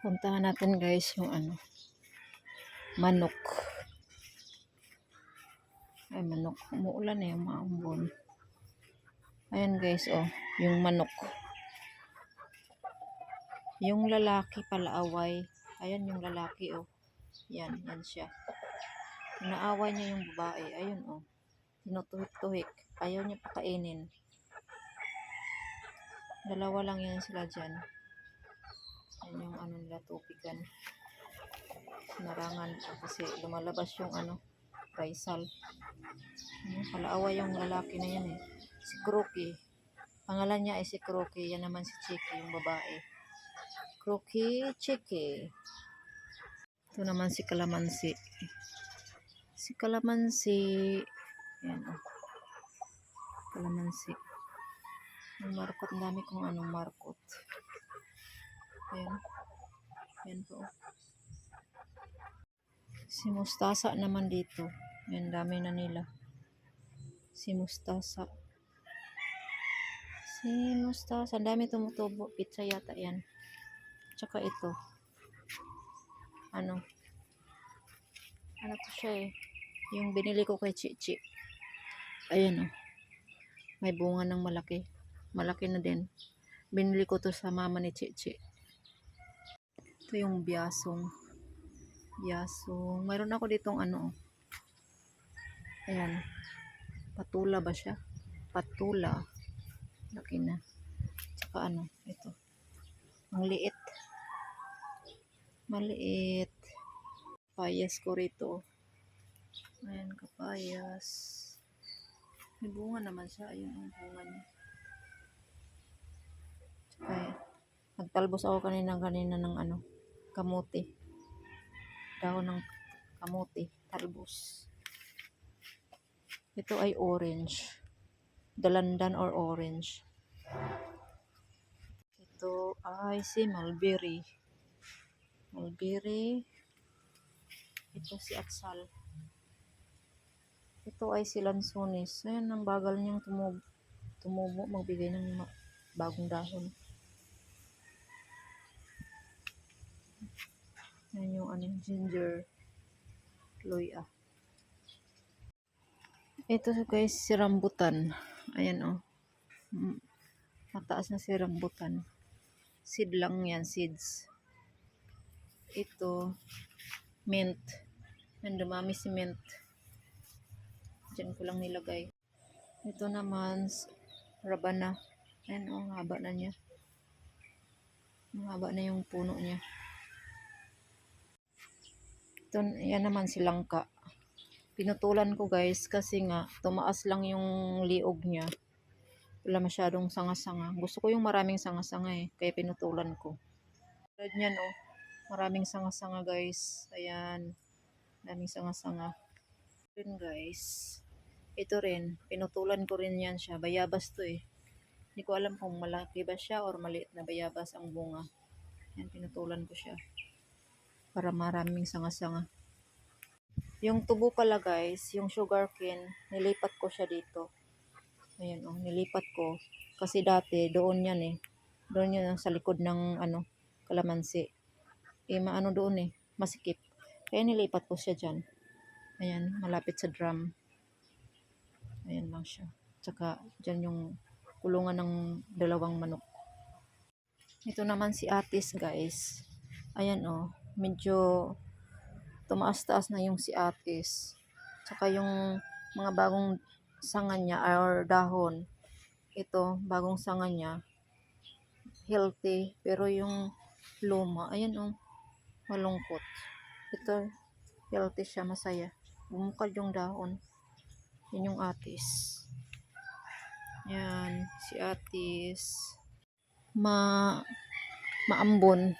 Puntahan natin guys yung manok. Ay, manok. Umuulan eh, umaambon. Ayan guys, oh, yung manok. Yung lalaki pala away. Ayan yung lalaki, oh. Yan siya. Naaway niya yung babae. Ayun, oh. Tinutuhik-tuhik. Ayaw niya pakainin. Dalawa lang yan sila dyan. Yan yung nila, tupikan. Narangan pa kasi lumalabas yung Raisal. Palaaway yung lalaki na yan eh. Si Crookie. Pangalan niya ay si Crookie. Yan naman si Chiki, yung babae. Crookie, Chiki. Ito naman si Kalamansi. Si Kalamansi. Yan oh. Kalamansi. Yung markot. Ang dami kong markot. Ayan. Ayan po. Si Mustasa naman dito. Ayan, dami na nila. Si Mustasa. Si Mustasa. Ang dami tumutubo. Pizza yata yan. Tsaka ito. Ano to siya eh. Yung binili ko kay Chichi. Ayan oh. May bunga ng malaki. Malaki na din. Binili ko to sa mama ni Chichi. Ito yung biyasong. Mayroon ako ditong ayan. Patula ba siya? Patula. Laki na. Tsaka ito. Ang liit. Maliit. Kapayas ko rito. Ayan, kapayas. May bunga naman siya. Ayun ang bunga niya. Tsaka nagtalbos ako kanina ng kamuti. Dahon ng kamuti. Talbos. Ito ay orange. Dalandan or orange. Ito ay si mulberry. Mulberry. Ito si atsal. Ito ay si lansones. Ayan, ang bagal niyang tumubo, magbigay ng bagong dahon. Ayan yung ginger. Loya. Ito guys, si rambutan. Ayan oh. Mataas na si rambutan. Seed lang yan, seeds. Ito, mint. Ayan, dumami si mint. Diyan ko lang nilagay. Ito naman, rabana. Ayan oh, haba na niya. Haba na yung puno niya. Ito, yan naman si langka. Pinutulan ko guys kasi nga tumaas lang yung liog niya. Wala masyadong sanga-sanga. Gusto ko yung maraming sanga-sanga eh. Kaya pinutulan ko. Tulad niyan oh. Maraming sanga-sanga guys. Ayan. Maraming sanga-sanga. Ito guys. Ito rin. Pinutulan ko rin yan siya. Bayabas to eh. Hindi ko alam kung malaki ba siya or maliit na bayabas ang bunga. Yan, pinutulan ko siya. Para maraming sanga-sanga. Yung tubo pala guys, yung sugarcane, nilipat ko siya dito. Ayan oh, nilipat ko. Kasi dati, doon yan eh. Doon yan sa likod ng kalamansi. Maano doon eh, masikip. Kaya nilipat ko siya dyan. Ayan, malapit sa drum. Ayan lang siya. Tsaka dyan yung kulungan ng dalawang manok. Ito naman si Atis guys. Ayan oh, medyo tumaas-taas na yung si Atis. Tsaka yung mga bagong sanga niya or dahon. Ito, bagong sanga niya. Healthy. Pero yung luma, ayan oh, malungkot. Ito, healthy siya, masaya. Bumukad yung dahon. Yan yung Atis. Yan, si Atis. Maambon.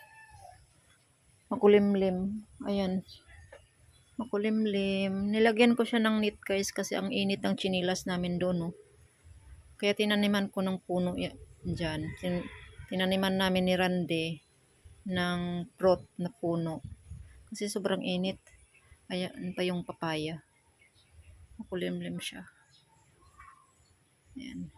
Makulimlim. Ayan. Makulimlim. Nilagyan ko siya ng net guys kasi ang init ng chinilas namin doon. Oh. Kaya tinaniman ko ng puno dyan. Tinaniman namin ni Rande ng fruit na puno. Kasi sobrang init. Ayan pa yung papaya. Makulimlim siya. Ayan.